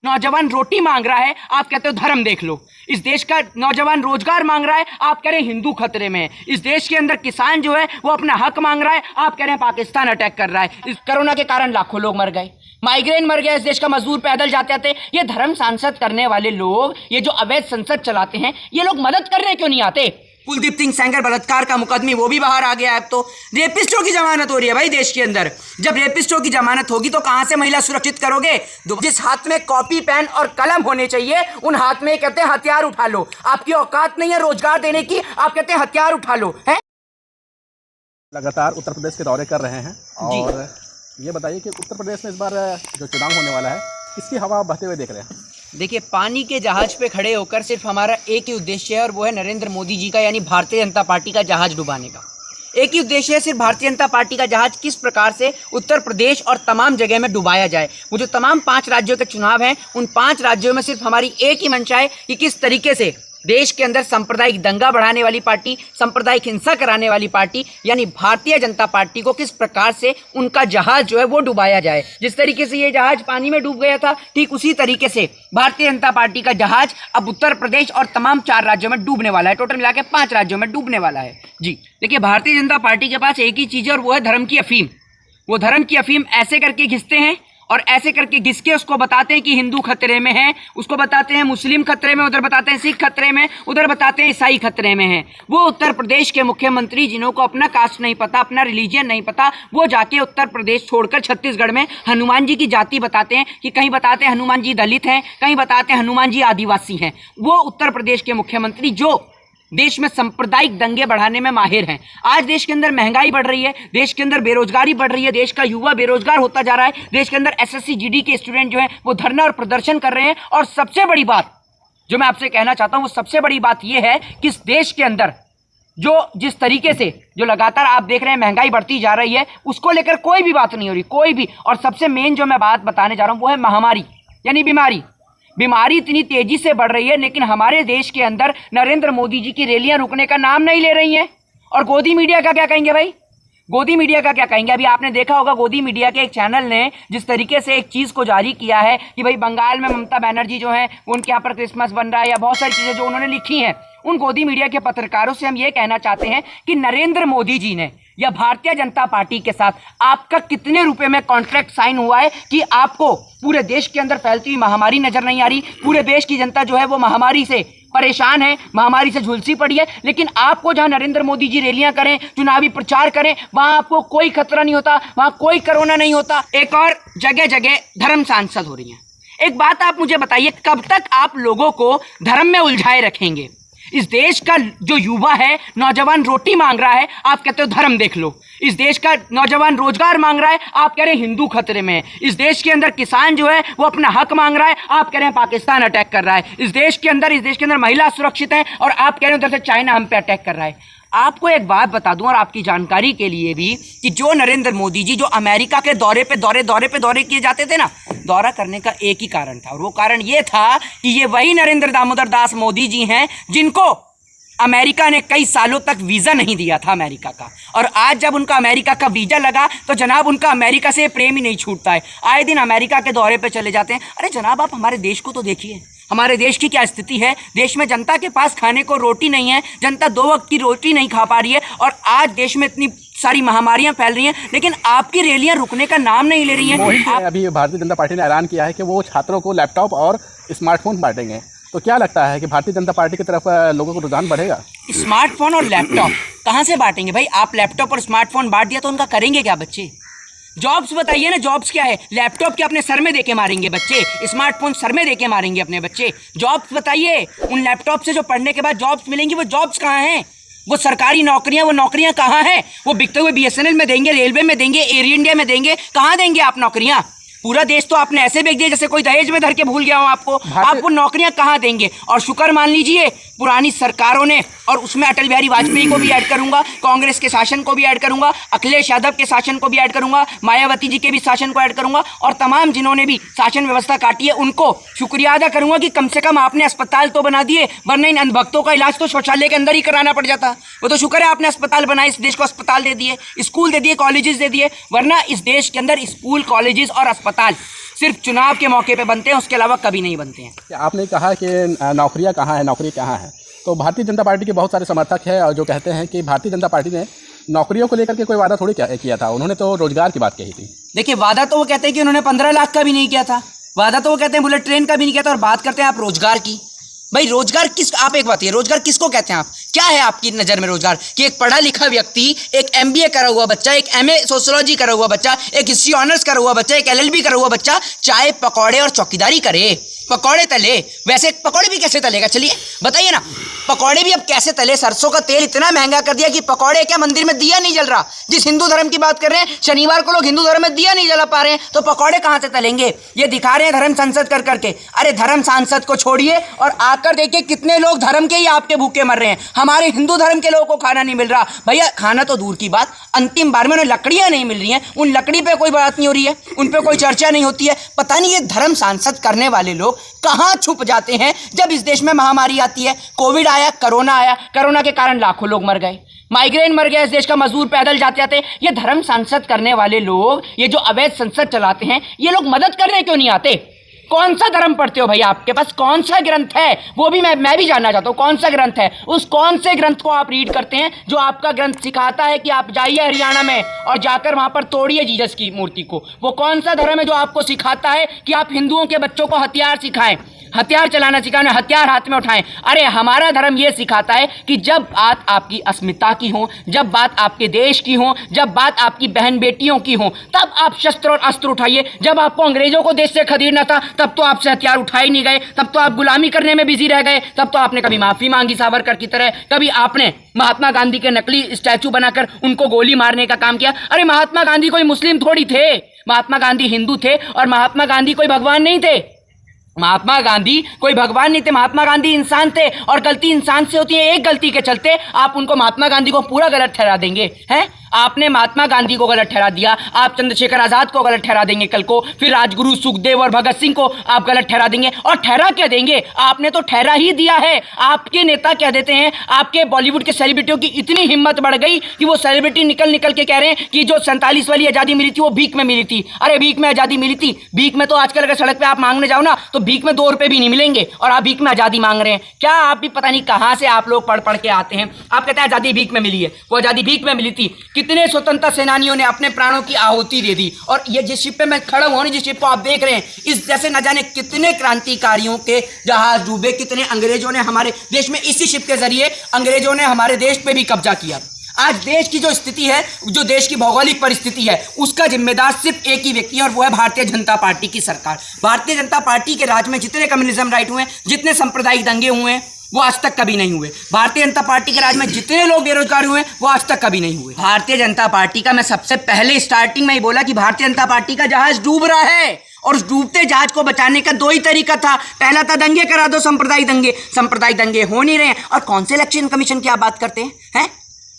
नौजवान रोटी मांग रहा है, आप कहते हो धर्म देख लो। इस देश का नौजवान रोजगार मांग रहा है, आप कह रहे हैं हिंदू खतरे में है। इस देश के अंदर किसान जो है वो अपना हक मांग रहा है, आप कह रहे हैं पाकिस्तान अटैक कर रहा है। इस कोरोना के कारण लाखों लोग मर गए, माइग्रेन मर गया, इस देश का मजदूर पैदल जाते थे। ये धर्म सांसद करने वाले लोग, ये जो अवैध संसद चलाते हैं, ये लोग मदद करने क्यों नहीं आते? कुलदीप सिंह सेंगर बलात्कार का मुकदमी वो भी बाहर आ गया है। अब तो रेपिस्टों की जमानत हो रही है भाई देश के अंदर। जब रेपिस्टों की जमानत होगी तो कहां से महिला सुरक्षित करोगे? जिस हाथ में कॉपी पेन और कलम होने चाहिए, उन हाथ में कहते हैं हथियार उठा लो। आपकी औकात नहीं है रोजगार देने की, आप कहते हैं हथियार उठा लो। है लगातार उत्तर प्रदेश के दौरे कर रहे हैं और ये बताइए कि उत्तर प्रदेश में इस बार जो चुनाव होने वाला है, किसकी हवा बहते हुए देख रहे हैं? देखिए, पानी के जहाज पे खड़े होकर सिर्फ हमारा एक ही उद्देश्य है, और वो है नरेंद्र मोदी जी का, यानी भारतीय जनता पार्टी का जहाज डुबाने का। एक ही उद्देश्य है, सिर्फ भारतीय जनता पार्टी का जहाज किस प्रकार से उत्तर प्रदेश और तमाम जगह में डुबाया जाए। वो जो तमाम 5 राज्यों के चुनाव हैं, उन 5 राज्यों में सिर्फ हमारी एक ही मंशा है कि किस तरीके से देश के अंदर सांप्रदायिक दंगा बढ़ाने वाली पार्टी, सांप्रदायिक हिंसा कराने वाली पार्टी यानी भारतीय जनता पार्टी को किस प्रकार से उनका जहाज जो है वो डुबाया जाए। जिस तरीके से ये जहाज पानी में डूब गया था, ठीक उसी तरीके से भारतीय जनता पार्टी का जहाज अब उत्तर प्रदेश और तमाम 4 राज्यों में डूबने वाला है। टोटल मिला के 5 राज्यों में डूबने वाला है। जी देखिए, भारतीय जनता पार्टी के पास एक ही चीज़ है और वो है धर्म की अफीम। वो धर्म की अफीम ऐसे करके घिसते हैं और ऐसे करके घिस के उसको बताते हैं कि हिंदू खतरे में है, उसको बताते हैं मुस्लिम खतरे में, उधर बताते हैं सिख खतरे में, उधर बताते हैं ईसाई खतरे में है। वो उत्तर प्रदेश के मुख्यमंत्री जिन्हों को अपना कास्ट नहीं पता, अपना रिलीजन नहीं पता, वो जाके उत्तर प्रदेश छोड़कर छत्तीसगढ़ में हनुमान जी की जाति बताते हैं कि कहीं बताते हैं हनुमान जी दलित हैं, कहीं बताते हैं हनुमान जी आदिवासी हैं। वो उत्तर प्रदेश के मुख्यमंत्री जो देश में सांप्रदायिक दंगे बढ़ाने में माहिर हैं। आज देश के अंदर महंगाई बढ़ रही है, देश के अंदर बेरोजगारी बढ़ रही है, देश का युवा बेरोजगार होता जा रहा है, देश के अंदर एसएससी जीडी के स्टूडेंट जो हैं वो धरना और प्रदर्शन कर रहे हैं। और सबसे बड़ी बात जो मैं आपसे कहना चाहता हूं, वो सबसे बड़ी बात यह है कि इस देश के अंदर जो जिस तरीके से जो लगातार आप देख रहे हैं महंगाई बढ़ती जा रही है, उसको लेकर कोई भी बात नहीं हो रही, कोई भी। और सबसे मेन जो मैं बात बताने जा रहा हूं वो है महामारी यानी बीमारी इतनी तेजी से बढ़ रही है, लेकिन हमारे देश के अंदर नरेंद्र मोदी जी की रैलियां रुकने का नाम नहीं ले रही हैं। और गोदी मीडिया का क्या कहेंगे भाई? गोदी मीडिया का क्या कहेंगे? अभी आपने देखा होगा गोदी मीडिया के एक चैनल ने जिस तरीके से एक चीज़ को जारी किया है कि भाई बंगाल में ममता बनर्जी जो है उनके यहाँ पर क्रिसमस बन रहा है, या बहुत सारी चीज़ें जो उन्होंने लिखी हैं। उन गोदी मीडिया के पत्रकारों से हम ये कहना चाहते हैं कि नरेंद्र मोदी जी ने या भारतीय जनता पार्टी के साथ आपका कितने रुपए में कॉन्ट्रैक्ट साइन हुआ है कि आपको पूरे देश के अंदर फैलती हुई महामारी नजर नहीं आ रही? पूरे देश की जनता जो है वो महामारी से परेशान है, महामारी से झुलसी पड़ी है, लेकिन आपको जहां नरेंद्र मोदी जी रैलियां करें, चुनावी प्रचार करें, वहां आपको कोई खतरा नहीं होता, वहां कोई कोरोना नहीं होता। एक और जगह जगह धर्म सांसद हो रही हैं। एक बात आप मुझे बताइए, कब तक आप लोगों को धर्म में उलझाए रखेंगे? इस देश का जो युवा है, नौजवान रोटी मांग रहा है, आप कहते हो धर्म देख लो। इस देश का नौजवान रोजगार मांग रहा है, आप कह रहे हैं हिंदू खतरे में है। इस देश के अंदर किसान जो है वो अपना हक मांग रहा है, आप कह रहे हैं पाकिस्तान अटैक कर रहा है। इस देश के अंदर महिला सुरक्षित है और आप कह रहे हैं उधर से चाइना हम पे अटैक कर रहा है। आपको एक बात बता दूं और आपकी जानकारी के लिए भी कि जो नरेंद्र मोदी जी जो अमेरिका के दौरे किए जाते थे ना, दौरा करने का एक ही कारण था, और वो कारण ये था कि ये वही नरेंद्र दामोदर दास मोदी जी हैं जिनको अमेरिका ने कई सालों तक वीज़ा नहीं दिया था अमेरिका का। और आज जब उनका अमेरिका का वीज़ा लगा तो जनाब उनका अमेरिका से प्रेम ही नहीं छूटता है। आए दिन अमेरिका के दौरे पे चले जाते हैं। अरे जनाब, आप हमारे देश को तो देखिए, हमारे देश की क्या स्थिति है। देश में जनता के पास खाने को रोटी नहीं है, जनता 2 वक्त की रोटी नहीं खा पा रही है, और आज देश में इतनी सारी महामारियां फैल रही हैं, लेकिन आपकी रैलियां रुकने का नाम नहीं ले रही हैं। अभी भारतीय जनता पार्टी ने ऐलान किया है कि वो छात्रों को लैपटॉप और स्मार्टफोन बांटेंगे, तो क्या लगता है कि भारतीय जनता पार्टी की तरफ लोगों को रुझान बढ़ेगा? स्मार्टफोन और लैपटॉप कहाँ से बांटेंगे भाई? आप लैपटॉप और स्मार्टफोन बांट दिया तो उनका करेंगे क्या बच्चे? जॉब्स बताइए ना, जॉब्स क्या है? लैपटॉप क्या अपने सर में देके मारेंगे बच्चे? स्मार्टफोन सर में देके मारेंगे अपने बच्चे? जॉब्स बताइए, उन लैपटॉप से जो पढ़ने के बाद जॉब्स मिलेंगी, वो जॉब्स कहाँ हैं? वो सरकारी नौकरियां, वो नौकरियां कहाँ हैं? वो बिकते हुए बीएसएनएल में देंगे, रेलवे में देंगे, एयर इंडिया में देंगे, कहाँ देंगे आप नौकरियां? पूरा देश तो आपने ऐसे बेच दिया जैसे कोई दहेज में धर के भूल गया हो आपको। आप वो नौकरियां कहाँ देंगे? और शुक्र मान लीजिए पुरानी सरकारों ने, और उसमें अटल बिहारी वाजपेयी को भी ऐड करूंगा, कांग्रेस के शासन को भी ऐड करूंगा, अखिलेश यादव के शासन को भी ऐड करूंगा, मायावती जी के भी शासन को ऐड करूंगा, और तमाम जिन्होंने भी शासन व्यवस्था काटी है उनको शुक्रिया अदा करूंगा कि कम से कम आपने अस्पताल तो बना दिए, वरना इन अंधभक्तों का इलाज तो शौचालय के अंदर ही कराना पड़ जाता। वो तो शुक्र है आपने अस्पताल बनाए, इस देश को अस्पताल दे दिए, स्कूल दे दिए, कॉलेजेस दे दिए, वरना इस देश के अंदर स्कूल, कॉलेजेस और अस्पताल सिर्फ चुनाव के मौके पे बनते हैं, उसके अलावा कभी नहीं बनते हैं। आपने कहा कि नौकरियां कहाँ हैं, नौकरी कहाँ है, तो भारतीय जनता पार्टी के बहुत सारे समर्थक हैं और जो कहते हैं कि भारतीय जनता पार्टी ने नौकरियों को लेकर के कोई वादा थोड़ी किया था, उन्होंने तो रोजगार की बात कही थी। देखिए, वादा तो वो कहते हैं कि उन्होंने 15 लाख का भी नहीं किया था, वादा तो वो कहते हैं बुलेट ट्रेन का भी नहीं किया था, और बात करते हैं आप रोजगार की। भाई रोजगार किस, आप एक बात, ये रोजगार किसको कहते हैं? आप क्या है आपकी नज़र में रोजगार? कि एक पढ़ा लिखा व्यक्ति, एक MBA करा हुआ बच्चा, एक MA सोशियोलॉजी करा हुआ बच्चा, एक हिस्ट्री ऑनर्स करा हुआ बच्चा, एक LLB करा हुआ बच्चा चाय पकौड़े और चौकीदारी करे, पकौड़े तले। वैसे पकौड़े भी कैसे तलेगा, चलिए बताइए ना, पकौड़े भी अब कैसे तले? सरसों का तेल इतना महंगा कर दिया कि पकौड़े क्या मंदिर में दिया नहीं जल रहा? जिस हिंदू धर्म की बात कर रहे हैं, शनिवार को लोग हिंदू धर्म में दिया नहीं जला पा रहे हैं, तो पकौड़े कहाँ से तलेंगे? ये दिखा रहे हैं धर्म संसद कर करके। अरे धर्म सांसद को छोड़िए और आकर देखिए कितने लोग धर्म के ही आपके भूखे मर रहे हैं। हमारे हिंदू धर्म के लोगों को खाना नहीं मिल रहा। भैया खाना तो दूर की बात, अंतिम बार में उन्हें लकड़ियाँ नहीं मिल रही हैं, उन लकड़ी पे कोई बात नहीं हो रही है, उन पे कोई चर्चा नहीं होती है। पता नहीं ये धर्म सांसद करने वाले लोग कहाँ छुप जाते हैं जब इस देश में महामारी आती है। कोविड आया, कोरोना आया, कोरोना के कारण लाखों लोग मर गए, माइग्रेन मर गया इस देश का मजदूर पैदल जाते जाते। ये धर्म सांसद करने वाले लोग, ये जो अवैध संसद चलाते हैं, ये लोग मदद करने क्यों नहीं आते? कौन सा धर्म पढ़ते हो भैया? आपके पास कौन सा ग्रंथ है? वो भी मैं भी जानना चाहता हूँ, कौन सा ग्रंथ है? उस कौन से ग्रंथ को आप रीड करते हैं जो आपका ग्रंथ सिखाता है कि आप जाइए हरियाणा में और जाकर वहाँ पर तोड़िए जीसस की मूर्ति को? वो कौन सा धर्म है जो आपको सिखाता है कि आप हिंदुओं के बच्चों को हथियार सिखाएं, हथियार चलाना सिखाएं, हथियार हाथ में उठाएं? अरे हमारा धर्म ये सिखाता है कि जब बात आपकी अस्मिता की हो, जब बात आपके देश की हो, जब बात आपकी बहन बेटियों की हो, तब आप शस्त्र और अस्त्र उठाइए। जब आपको अंग्रेजों को देश से खरीदना था तब तो आपसे हथियार उठाए नहीं गए, तब तो आप गुलामी करने में बिजी रह गए, तब तो आपने कभी माफी मांगी सावरकर की तरह, कभी आपने महात्मा गांधी के नकली स्टैचू बनाकर उनको गोली मारने का काम किया। अरे महात्मा गांधी कोई मुस्लिम थोड़ी थे, महात्मा गांधी हिंदू थे, और महात्मा गांधी कोई भगवान नहीं थे। महात्मा गांधी कोई भगवान नहीं थे, महात्मा गांधी इंसान थे, और गलती इंसान से होती है। एक गलती के चलते आप उनको, महात्मा गांधी को पूरा गलत ठहरा देंगे? हैं, आपने महात्मा गांधी को गलत ठहरा दिया, आप चंद्रशेखर आजाद को गलत ठहरा देंगे कल को, फिर राजगुरु सुखदेव और भगत सिंह को आप गलत ठहरा देंगे। और ठहरा क्या देंगे? आपने तो ठहरा ही दिया है। आपके नेता क्या देते हैं, आपके बॉलीवुड के सेलिब्रिटियों की इतनी हिम्मत बढ़ गई कि वो सेलिब्रिटी निकल के कह रहे हैं कि जो 47 वाली आज़ादी मिली थी वो भीख में मिली थी। अरे भीख में आज़ादी मिली थी? भीख में तो आजकल अगर सड़क पर आप मांगने जाओ ना तो भीख में 2 रुपये भी नहीं मिलेंगे, और आप भीख में आज़ादी मांग रहे हैं। क्या आप भी पता नहीं कहाँ से आप लोग पढ़ के आते हैं। आप कहते हैं आज़ादी भीख में मिली है, वो आज़ादी भीख में मिली थी। कितने स्वतंत्रता सेनानियों ने अपने प्राणों की आहुति दे दी, और ये जिस शिप पे मैं खड़ा हूं, जिस शिप को आप देख रहे हैं, इस जैसे न जाने कितने क्रांतिकारियों के जहाज डूबे, कितने अंग्रेजों ने हमारे देश में, इसी शिप के जरिए अंग्रेजों ने हमारे देश पे भी कब्जा किया। आज देश की जो स्थिति है, जो देश की भौगोलिक परिस्थिति है, उसका जिम्मेदार सिर्फ एक ही व्यक्ति है, और वो है भारतीय जनता पार्टी की सरकार। भारतीय जनता पार्टी के राज में जितने कम्युनिज्म राइट हुए, जितने सांप्रदायिक दंगे हुए हैं, वो आज तक कभी नहीं हुए। भारतीय जनता पार्टी के राज में जितने लोग बेरोजगार हुए, वो आज तक कभी नहीं हुए। भारतीय जनता पार्टी का, मैं सबसे पहले स्टार्टिंग में ही बोला कि भारतीय जनता पार्टी का जहाज डूब रहा है, और उस डूबते जहाज को बचाने का 2 ही तरीका था। पहला था दंगे करा दो, सांप्रदायिक दंगे। सांप्रदायिक दंगे हो नहीं रहे हैं, और कौन से इलेक्शन कमीशन की आप बात करते हैं?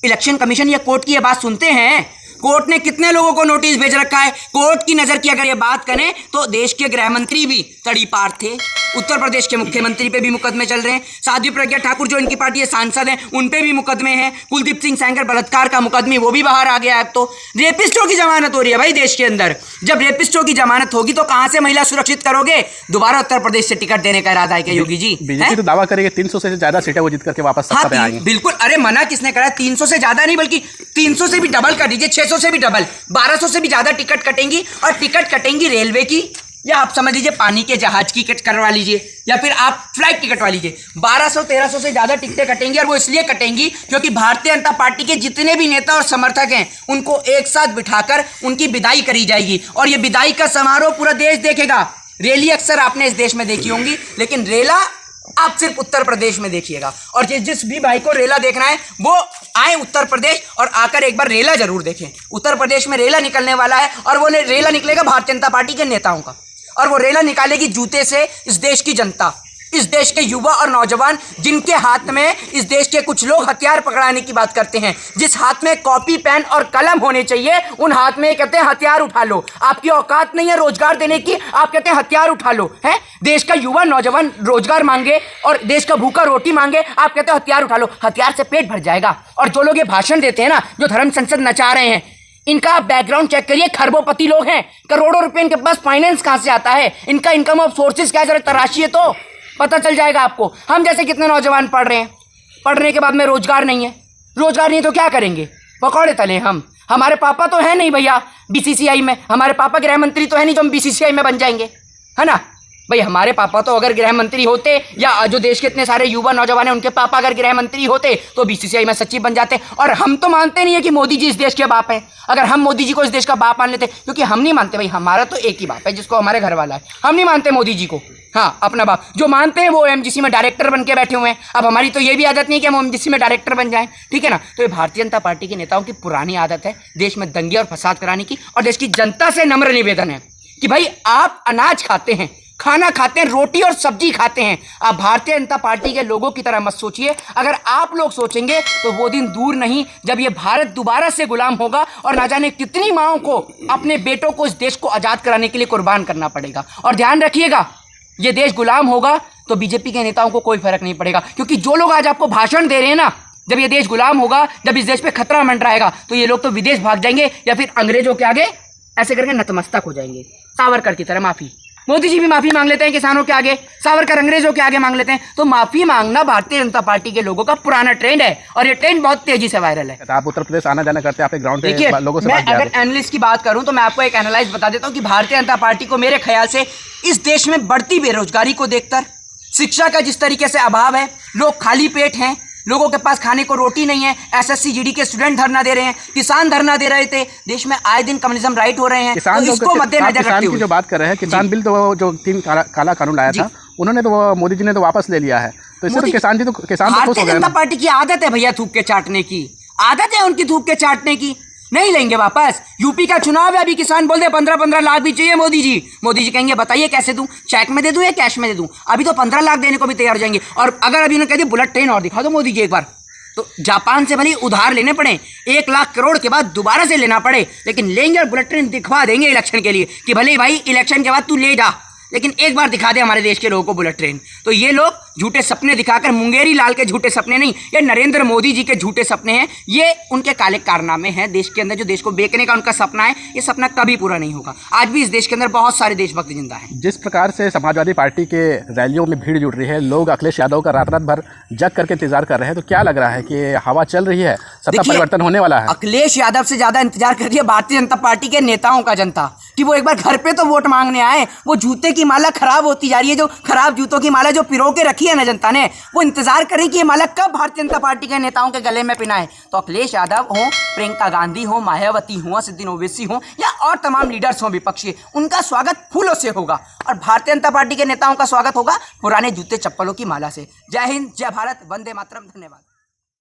इलेक्शन कमीशन या कोर्ट की ये बात सुनते हैं? कोर्ट ने कितने लोगों को नोटिस भेज रखा है? कोर्ट की नज़र की अगर ये बात करें तो देश के गृह मंत्री भी तड़ीपार थे, उत्तर प्रदेश के मुख्यमंत्री पे भी मुकदमे चल रहे हैं, साध्वी प्रज्ञा ठाकुर जो इनकी पार्टी के सांसद हैं उन पे भी मुकदमे हैं, कुलदीप सिंह सेंगर बलात्कार का मुकदमे वो भी बाहर आ गया है। अब तो रेपिस्टों की जमानत हो रही है भाई देश के अंदर। जब रेपिस्टों की जमानत होगी तो कहाँ से महिला सुरक्षित करोगे? दोबारा उत्तर प्रदेश से टिकट देने का इरादा है क्या योगी जी? बीजेपी तो दावा करेगी 300 से ज़्यादा सीटें वो जीत करके वापस सत्ता पे आएंगे। बिल्कुल, अरे मना किसने करा? 300 से ज़्यादा नहीं, बल्कि 300 से भी डबल कर दीजिए, 600 से भी डबल, 1200 से भी ज़्यादा टिकट कटेंगी। और टिकट कटेंगी रेलवे की, या आप समझ लीजिए पानी के जहाज की टिकट करवा लीजिए, या फिर आप फ्लाइट टिकट वाली लीजिए। 1200-1300 से ज़्यादा टिकटें कटेंगी, और वो इसलिए कटेंगी क्योंकि भारतीय जनता पार्टी के जितने भी नेता और समर्थक हैं उनको एक साथ बिठाकर उनकी विदाई करी जाएगी, और ये विदाई का समारोह पूरा देश देखेगा। रैली अक्सर आपने इस देश में देखी होंगी, लेकिन रेला आप सिर्फ उत्तर प्रदेश में देखिएगा। और जिस भी भाई को रेला देखना है वो आए उत्तर प्रदेश और आकर एक बार रेला जरूर देखें। उत्तर प्रदेश में रेला निकलने वाला है, और वो रेला निकलेगा भारतीय जनता पार्टी के नेताओं का, और वो रेला निकालेगी जूते से इस देश की जनता, इस देश के युवा और नौजवान, जिनके हाथ में इस देश के कुछ लोग हथियार पकड़ाने की बात करते हैं। जिस हाथ में कॉपी पेन और कलम होने चाहिए उन हाथ में कहते हैं हथियार उठा लो। आपकी औकात नहीं है रोजगार देने की, आप कहते हैं हथियार उठा लो। है देश का युवा नौजवान रोजगार मांगे और देश का भूखा रोटी मांगे, आप कहते हैं हथियार उठा लो। हथियार से पेट भर जाएगा। और जो लोग ये भाषण देते हैं ना, जो धर्म संसद नचा रहे हैं, इनका आप बैकग्राउंड चेक करिए, खरबोपति लोग हैं, करोड़ों रुपए इनके पास फाइनेंस कहां से आता है, इनका इनकम ऑफ सोर्सेज क्या है, जरा तराशिए तो पता चल जाएगा आपको। हम जैसे कितने नौजवान पढ़ रहे हैं, पढ़ने के बाद में रोजगार नहीं है, रोजगार नहीं तो क्या करेंगे, पकौड़े तले हम। हमारे पापा तो है नहीं भैया बीसीसीआई में, हमारे पापा गृह मंत्री तो है नहीं जो हम बीसीसीआई में बन जाएंगे, है ना भाई। हमारे पापा तो अगर गृह मंत्री होते, या जो देश के इतने सारे युवा नौजवान हैं उनके पापा अगर गृह मंत्री होते तो बीसीसीआई में सचिव बन जाते। और हम तो मानते नहीं है कि मोदी जी इस देश के बाप हैं। अगर हम मोदी जी को इस देश का बाप मान लेते, क्योंकि हम नहीं मानते भाई, हमारा तो एक ही बाप है जिसको हमारे घर वाला है, हम नहीं मानते मोदी जी को। हाँ, अपना बाप जो मानते हैं वो एमजीसी में डायरेक्टर बन के बैठे हुए हैं। अब हमारी तो ये भी आदत नहीं है कि हम एमजीसी में डायरेक्टर बन जाएं, ठीक है ना। तो ये भारतीय जनता पार्टी के नेताओं की पुरानी आदत है देश में दंगे और फसाद कराने की। और देश की जनता से नम्र निवेदन है कि भाई आप अनाज खाते हैं, खाना खाते हैं, रोटी और सब्जी खाते हैं। आप भारतीय जनता पार्टी के लोगों की तरह मत सोचिए। अगर आप लोग सोचेंगे तो वो दिन दूर नहीं जब ये भारत दोबारा से गुलाम होगा और ना जाने कितनी माओं को, अपने बेटों को इस देश को आज़ाद कराने के लिए कुर्बान करना पड़ेगा। और ध्यान रखिएगा, ये देश गुलाम होगा तो बीजेपी के नेताओं को कोई फर्क नहीं पड़ेगा, क्योंकि जो लोग आज आपको भाषण दे रहे हैं ना, जब ये देश गुलाम होगा, जब इस देश पे खतरा मंडराएगा तो ये लोग तो विदेश भाग जाएंगे या फिर अंग्रेजों के आगे ऐसे करके नतमस्तक हो जाएंगे, सावरकर की तरह। माफी, मोदी जी भी माफी मांग लेते हैं किसानों के आगे, सावरकर अंग्रेजों के आगे मांग लेते हैं। तो माफी मांगना भारतीय जनता पार्टी के लोगों का पुराना ट्रेंड है और ये ट्रेंड बहुत तेजी से वायरल है। आप उत्तर प्रदेश आना जाना करते हैं, आप ग्राउंड पे देखिए, लोगों से मैं बात किया अगर एनालिस्ट की बात करूं तो मैं आपको एक एनालाइज बता देता हूं कि भारतीय जनता पार्टी को मेरे ख्याल से इस देश में बढ़ती बेरोजगारी को देखकर, शिक्षा का जिस तरीके से अभाव है, लोग खाली पेट हैं, लोगों के पास खाने को रोटी नहीं है, एसएससी जीडी के स्टूडेंट धरना दे रहे हैं, किसान धरना दे रहे थे, देश में आए दिन कम्युनिज्म राइट हो रहे हैं। किसान तो इसको मद्देनजर रखते हुए जो बात कर रहे हैं, किसान बिल तो वो जो 3 काला कानून लाया था, उन्होंने तो वो मोदी जी ने तो वापस ले लिया है। तो इससे तो किसान तो खुश हो गए। भारतीय जनता पार्टी की आदत है भैया थूक के चाटने की, आदत है उनकी थूक के चाटने की। नहीं लेंगे वापस। यूपी का चुनाव है, अभी किसान बोलते 15-15 लाख भी चाहिए मोदी जी। मोदी जी कहेंगे बताइए कैसे दूं, चेक में दे दूं या कैश में दे दूं। अभी तो 15 लाख देने को भी तैयार हो जाएंगे। और अगर अभी उन्होंने कह दिया बुलेट ट्रेन और दिखा दो मोदी जी एक बार, तो जापान से भले उधार लेने पड़े, 1 लाख करोड़ के बाद दोबारा से लेना पड़े, लेकिन लेंगे और बुलेट ट्रेन दिखवा देंगे इलेक्शन के लिए कि भले भाई इलेक्शन के बाद तू ले जा, लेकिन एक बार दिखा दे हमारे देश के लोगों को बुलेट ट्रेन। तो ये लोग झूठे सपने दिखाकर, मुंगेरी लाल के झूठे सपने नहीं, ये नरेंद्र मोदी जी के झूठे सपने हैं, ये उनके काले कारनामे हैं देश के अंदर। जो देश को बेचने का उनका सपना है, ये सपना कभी पूरा नहीं होगा। आज भी इस देश के अंदर बहुत सारे देशभक्त जिंदा हैं। जिस प्रकार से समाजवादी पार्टी के रैलियों में भीड़ जुट रही है, लोग अखिलेश यादव का रात रात भर जग करके इंतजार कर रहे हैं, तो क्या लग रहा है कि हवा चल रही है, सत्ता परिवर्तन होने वाला है? अखिलेश यादव से ज्यादा इंतजार कर रही है भारतीय जनता पार्टी के नेताओं का जनता, कि वो एक बार घर पे तो वोट मांगने आए। वो जूते की माला खराब होती जा रही है, जो खराब जूतों की माला जो पिरो के रखी है ना जनता ने, वो इंतजार कर रही कि ये माला कब भारतीय जनता पार्टी के नेताओं के गले में पिनाए। तो अखिलेश यादव हो, प्रियंका गांधी हो, मायावती हो, असदुद्दीन ओवैसी हो, या और तमाम लीडर्स हो विपक्षी, उनका स्वागत फूलों से होगा और भारतीय जनता पार्टी के नेताओं का स्वागत होगा पुराने जूते चप्पलों की माला से। जय हिंद, जय भारत, वंदे मातरम, धन्यवाद।